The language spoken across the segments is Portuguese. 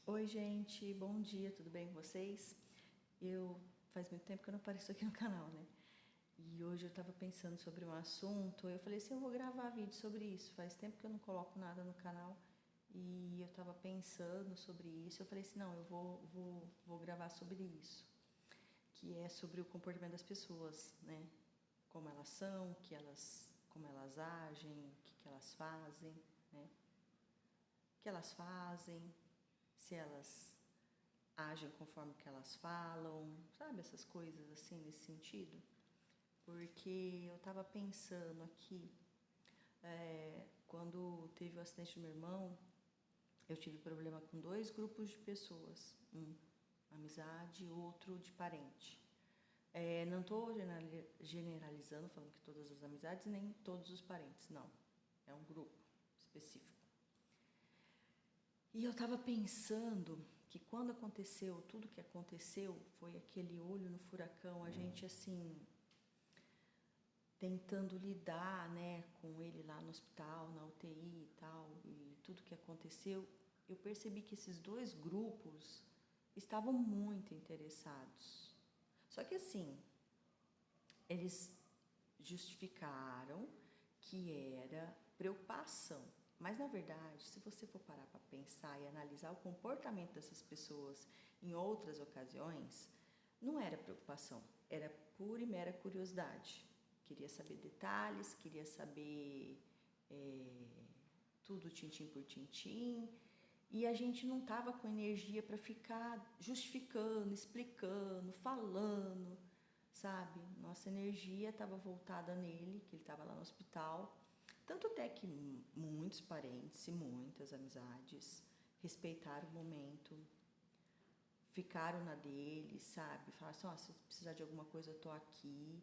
Oi, gente, bom dia, tudo bem com vocês? Faz muito tempo que eu não apareço aqui no canal, né? E hoje eu tava pensando sobre um assunto, eu falei assim, eu vou gravar vídeo sobre isso. Faz tempo que eu não coloco nada no canal e eu tava pensando sobre isso. Eu falei assim, não, eu vou gravar sobre isso, que é sobre o comportamento das pessoas, né? Como elas são, como elas agem, o que elas fazem, né? O que elas fazem, se elas agem conforme o que elas falam, sabe, essas coisas assim nesse sentido. Porque eu estava pensando aqui, quando teve o acidente do meu irmão, eu tive problema com dois grupos de pessoas, um amizade e outro de parente. Não estou generalizando, falando que todas as amizades nem todos os parentes, não. É um grupo específico. E eu estava pensando que quando aconteceu tudo que aconteceu, foi aquele olho no furacão, a gente assim, tentando lidar, né, com ele lá no hospital, na UTI e tal, e tudo que aconteceu, eu percebi que esses dois grupos estavam muito interessados. Só que assim, eles justificaram que era preocupação. Mas na verdade, se você for parar para pensar e analisar o comportamento dessas pessoas em outras ocasiões, não era preocupação, era pura e mera curiosidade. Queria saber detalhes, queria saber tudo tintim por tintim, e a gente não estava com energia para ficar justificando, explicando, falando, sabe? Nossa energia estava voltada nele, que ele estava lá no hospital. Tanto até que muitos parentes e muitas amizades respeitaram o momento, ficaram na dele, sabe? Falaram assim, se precisar de alguma coisa eu tô aqui.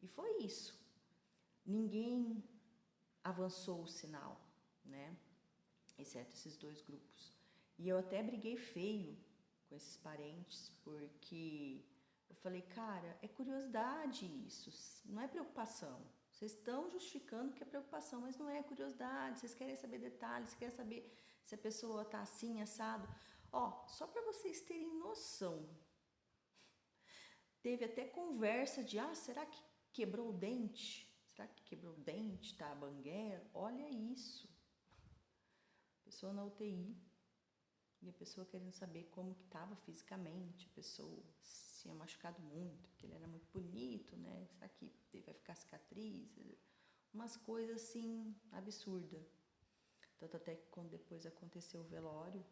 E foi isso. Ninguém avançou o sinal, né? Exceto esses dois grupos. E eu até briguei feio com esses parentes, porque eu falei, cara, é curiosidade isso, não é preocupação. Vocês estão justificando que é preocupação, mas não é curiosidade. Vocês querem saber detalhes, querem saber se a pessoa tá assim, assado. Ó, só para vocês terem noção, teve até conversa de, será que quebrou o dente? Será que quebrou o dente, tá a banguela? Olha isso. Pessoa na UTI. E a pessoa querendo saber como que estava fisicamente, a pessoa se tinha machucado muito, porque ele era muito bonito, né? Será que vai ficar cicatriz? Umas coisas assim, absurdas. Tanto até que quando depois aconteceu o velório,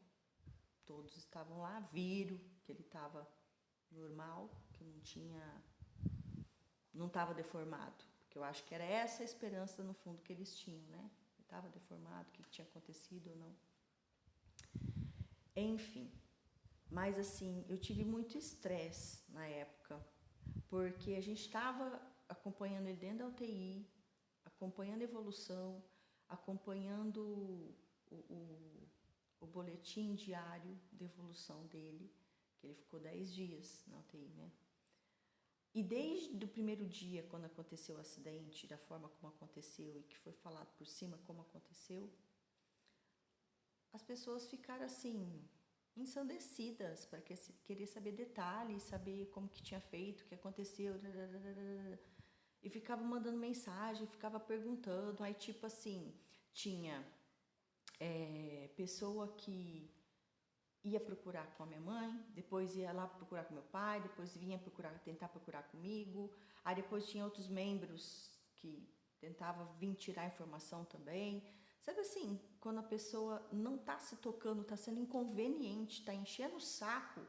todos estavam lá, viram que ele estava normal, que não estava deformado. Porque eu acho que era essa a esperança no fundo que eles tinham, né? Ele estava deformado, o que tinha acontecido ou não. Enfim, mas assim, eu tive muito estresse na época, porque a gente estava acompanhando ele dentro da UTI, acompanhando a evolução, acompanhando o boletim diário de evolução dele, que ele ficou 10 dias na UTI, né? E desde o primeiro dia, quando aconteceu o acidente, da forma como aconteceu e que foi falado por cima como aconteceu, as pessoas ficaram assim, ensandecidas para querer saber detalhes, saber como que tinha feito, o que aconteceu, e ficava mandando mensagem, ficava perguntando, aí tipo assim, tinha pessoa que ia procurar com a minha mãe, depois ia lá procurar com meu pai, depois vinha tentar procurar comigo, aí depois tinha outros membros que tentavam vir tirar informação também. Sabe assim, quando a pessoa não está se tocando, está sendo inconveniente, está enchendo o saco,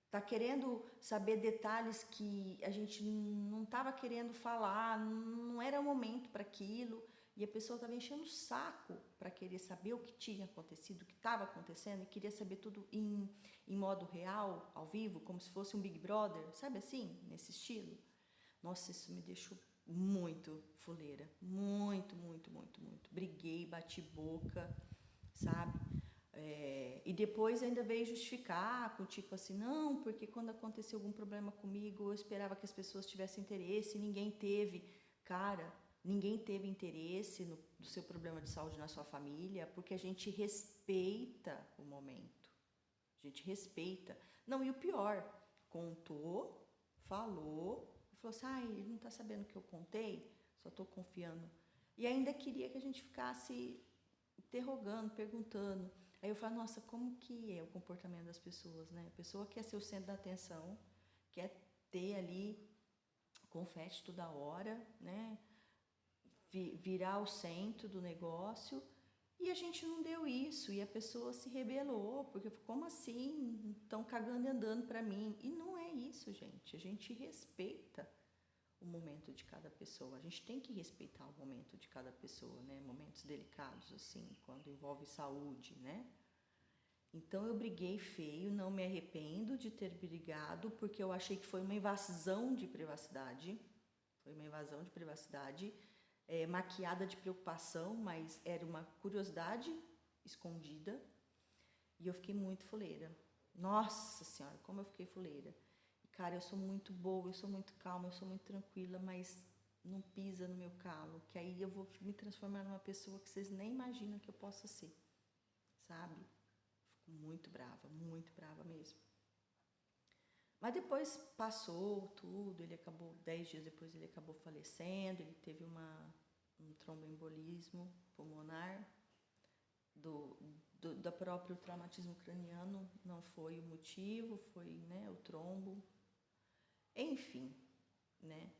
está querendo saber detalhes que a gente não estava querendo falar, não era momento para aquilo, e a pessoa estava enchendo o saco para querer saber o que tinha acontecido, o que estava acontecendo, e queria saber tudo em modo real, ao vivo, como se fosse um Big Brother, sabe assim, nesse estilo. Nossa, isso me deixou muito fuleira, muito, muito, muito, muito. Briguei, bati boca, sabe? E depois ainda veio justificar com tipo assim, não, porque quando aconteceu algum problema comigo, eu esperava que as pessoas tivessem interesse, e ninguém teve. Cara, ninguém teve interesse no seu problema de saúde na sua família, porque a gente respeita o momento. A gente respeita. Não, e o pior, contou, falou, falou assim, ele não está sabendo o que eu contei, só estou confiando. E ainda queria que a gente ficasse interrogando, perguntando. Aí eu falo, nossa, como que é o comportamento das pessoas, né? A pessoa quer ser o centro da atenção, quer ter ali confete toda hora, né? Virar o centro do negócio, e a gente não deu isso, e a pessoa se rebelou, porque como assim? Estão cagando e andando para mim. E não é isso, gente. A gente respeita o momento de cada pessoa. A gente tem que respeitar o momento de cada pessoa, né? Momentos delicados, assim, quando envolve saúde, né? Então eu briguei feio, não me arrependo de ter brigado, porque eu achei que foi uma invasão de privacidade. Foi uma invasão de privacidade, maquiada de preocupação, mas era uma curiosidade escondida. E eu fiquei muito fuleira. Nossa Senhora, como eu fiquei fuleira. E, cara, eu sou muito boa, eu sou muito calma, eu sou muito tranquila, mas não pisa no meu calo, que aí eu vou me transformar numa pessoa que vocês nem imaginam que eu possa ser, sabe? Fico muito brava mesmo. Mas depois passou tudo, ele acabou, 10 dias depois ele acabou falecendo, ele teve um tromboembolismo pulmonar, do próprio traumatismo craniano, não foi o motivo, foi, né, o trombo, enfim, né.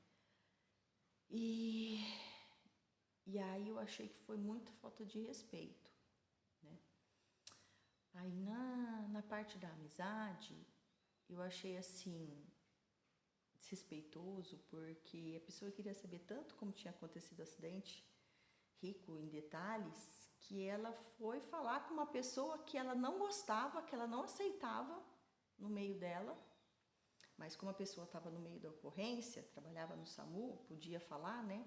E aí eu achei que foi muita falta de respeito, né. Aí na parte da amizade, eu achei assim, desrespeitoso, porque a pessoa queria saber tanto como tinha acontecido o acidente, rico em detalhes, que ela foi falar com uma pessoa que ela não gostava, que ela não aceitava no meio dela, mas como a pessoa estava no meio da ocorrência, trabalhava no SAMU, podia falar, né?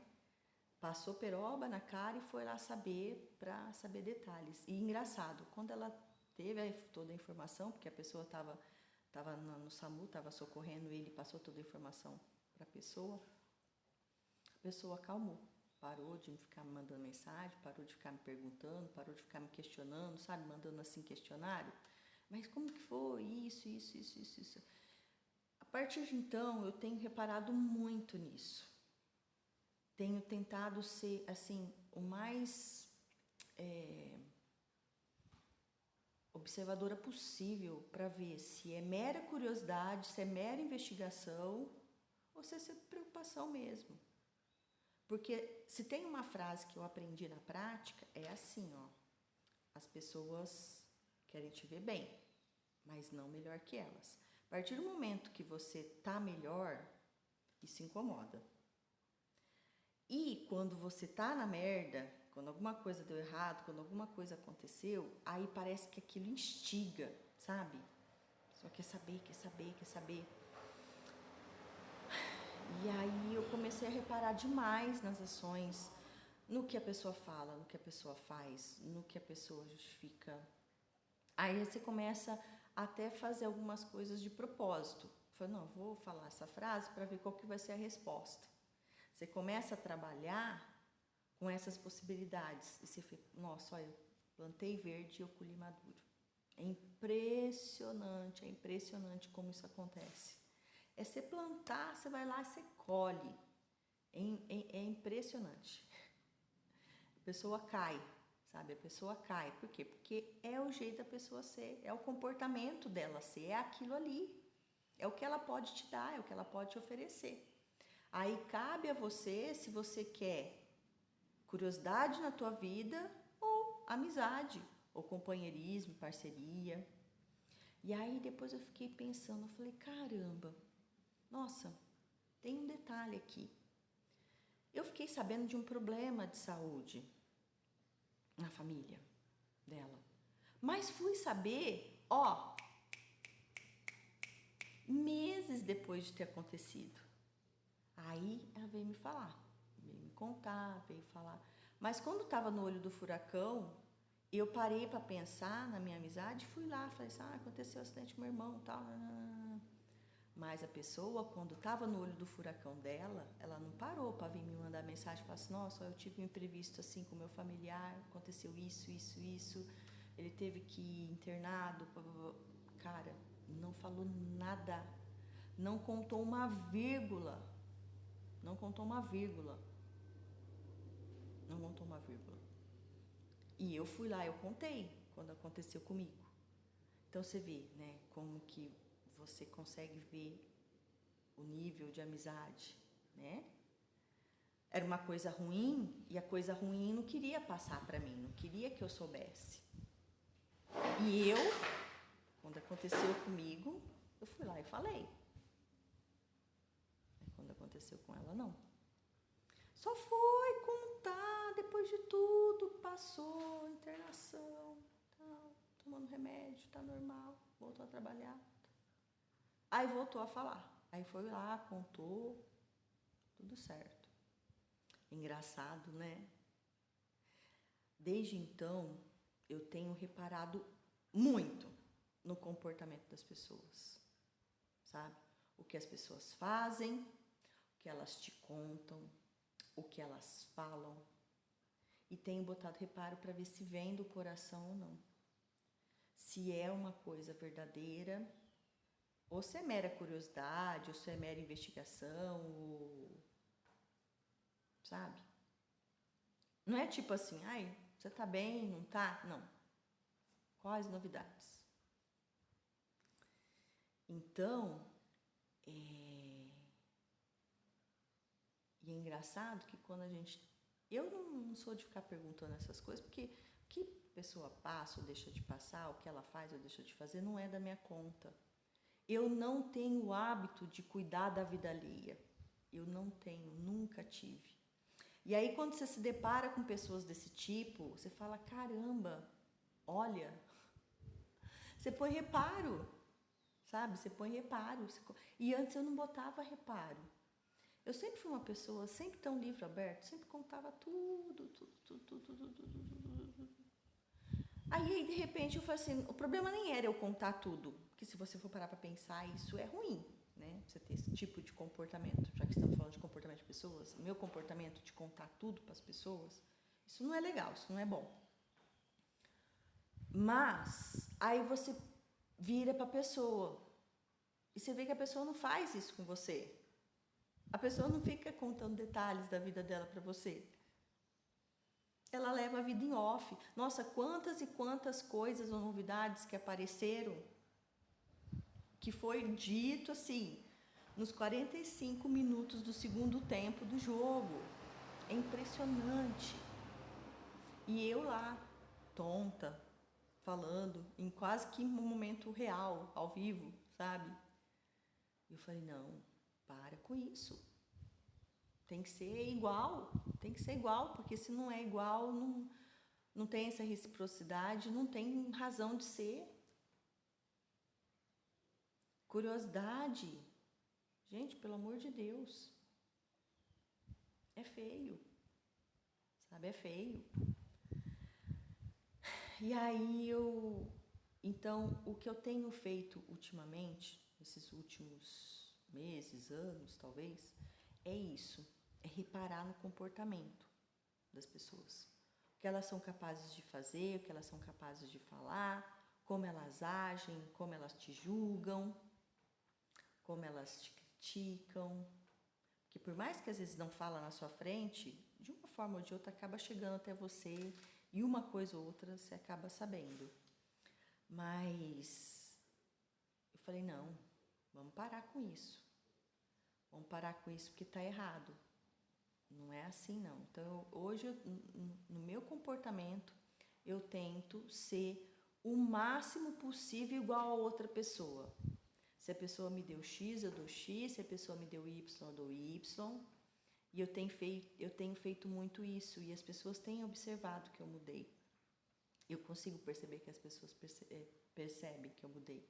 Passou peroba na cara e foi lá saber, para saber detalhes. E engraçado, quando ela teve toda a informação, porque a pessoa estava no SAMU, estava socorrendo ele, passou toda a informação para a pessoa acalmou, parou de ficar me mandando mensagem, parou de ficar me perguntando, parou de ficar me questionando, sabe, mandando assim questionário, mas como que foi isso. A partir de então, eu tenho reparado muito nisso, tenho tentado ser, assim, o mais observadora possível para ver se é mera curiosidade, se é mera investigação ou se é preocupação mesmo. Porque se tem uma frase que eu aprendi na prática, é assim, ó, as pessoas querem te ver bem, mas não melhor que elas. A partir do momento que você tá melhor, isso incomoda. E quando você tá na merda, quando alguma coisa deu errado, quando alguma coisa aconteceu, aí parece que aquilo instiga, sabe? Só quer saber. E aí eu comecei a reparar demais nas ações, no que a pessoa fala, no que a pessoa faz, no que a pessoa justifica. Aí você começa até fazer algumas coisas de propósito. Fala, não, vou falar essa frase para ver qual que vai ser a resposta. Você começa a trabalhar com essas possibilidades. E você fica, nossa, olha, eu plantei verde e eu colhi maduro. É impressionante como isso acontece. É você plantar, você vai lá e você colhe. É impressionante. A pessoa cai, sabe? A pessoa cai. Por quê? Porque é o jeito da pessoa ser, é o comportamento dela ser, é aquilo ali. É o que ela pode te dar, é o que ela pode te oferecer. Aí cabe a você, se você quer curiosidade na tua vida ou amizade, ou companheirismo, parceria. E aí depois eu fiquei pensando, eu falei, caramba, nossa, tem um detalhe aqui. Eu fiquei sabendo de um problema de saúde na família dela. Mas fui saber, meses depois de ter acontecido. Aí ela veio me falar, veio me contar, veio falar. Mas quando estava no olho do furacão, eu parei para pensar na minha amizade, fui lá, falei assim, aconteceu um acidente com meu irmão e tal. Mas a pessoa, quando estava no olho do furacão dela, ela não parou para vir me mandar mensagem e falar assim, nossa, eu tive um imprevisto assim com meu familiar, aconteceu isso, ele teve que ir internado. cara, não falou nada, não contou uma vírgula, não contou uma vírgula, não contou uma vírgula. E eu fui lá, eu contei quando aconteceu comigo. Então você vê, né, como que você consegue ver o nível de amizade, né? Era uma coisa ruim e a coisa ruim não queria passar para mim, não queria que eu soubesse. E eu, quando aconteceu comigo, eu fui lá e falei. Quando aconteceu com ela, não. Só foi contar, depois de tudo, passou, internação, tal, tomando remédio, tá normal, voltou a trabalhar. Aí voltou a falar. Aí foi lá, contou, tudo certo. Engraçado, né? Desde então, eu tenho reparado muito no comportamento das pessoas, sabe? O que as pessoas fazem, o que elas te contam, o que elas falam. E tenho botado reparo para ver se vem do coração ou não. Se é uma coisa verdadeira, ou se é mera curiosidade, ou se é mera investigação, ou... sabe? Não é tipo assim, ai, você tá bem, não tá? Não. Quais novidades? Então, e é engraçado que quando a gente... Eu não sou de ficar perguntando essas coisas, porque o que a pessoa passa ou deixa de passar, o que ela faz ou deixa de fazer, não é da minha conta. Eu não tenho o hábito de cuidar da vida alheia. Eu não tenho, nunca tive. E aí, quando você se depara com pessoas desse tipo, você fala, caramba, olha, você põe reparo, sabe? Você põe reparo. E antes eu não botava reparo. Eu sempre fui uma pessoa, sempre tão livro aberto, sempre contava tudo. Aí, de repente, eu falei assim, o problema nem era eu contar tudo, porque se você for parar para pensar, isso é ruim, né? Você ter esse tipo de comportamento, já que estamos falando de comportamento de pessoas, o meu comportamento de contar tudo para as pessoas, isso não é legal, isso não é bom. Mas, aí você vira para a pessoa, e você vê que a pessoa não faz isso com você. A pessoa não fica contando detalhes da vida dela para você. Ela leva a vida em off. Nossa, quantas e quantas coisas ou novidades que apareceram, que foi dito assim, nos 45 minutos do segundo tempo do jogo. É impressionante. E eu lá, tonta, falando em quase que um momento real, ao vivo, sabe? Eu falei, não, para com isso. Tem que ser igual, porque se não é igual, não tem essa reciprocidade, não tem razão de ser. Curiosidade, gente, pelo amor de Deus, é feio, sabe, é feio. E aí então, o que eu tenho feito ultimamente, esses últimos meses, anos talvez, é isso, é reparar no comportamento das pessoas. O que elas são capazes de fazer, o que elas são capazes de falar, como elas agem, como elas te julgam, como elas te criticam. Porque por mais que às vezes não fala na sua frente, de uma forma ou de outra acaba chegando até você e uma coisa ou outra você acaba sabendo. Mas eu falei, não, vamos parar com isso. Vamos parar com isso porque está errado. Não é assim, não. Então, hoje, no meu comportamento, eu tento ser o máximo possível igual a outra pessoa. Se a pessoa me deu X, eu dou X. Se a pessoa me deu Y, eu dou Y. E eu tenho feito muito isso. E as pessoas têm observado que eu mudei. Eu consigo perceber que as pessoas percebem que eu mudei.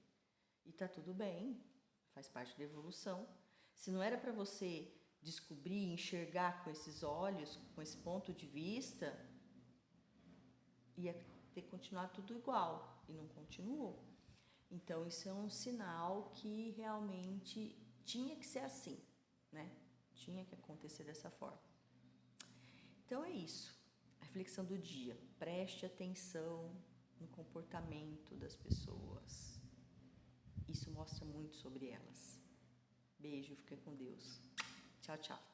E tá tudo bem. Faz parte da evolução. Se não era para você descobrir, enxergar com esses olhos, com esse ponto de vista, ia ter que continuar tudo igual, e não continuou. Então, isso é um sinal que realmente tinha que ser assim, né? Tinha que acontecer dessa forma. Então, é isso. A reflexão do dia. Preste atenção no comportamento das pessoas. mostra muito sobre elas. Beijo, fica com Deus. Tchau, tchau.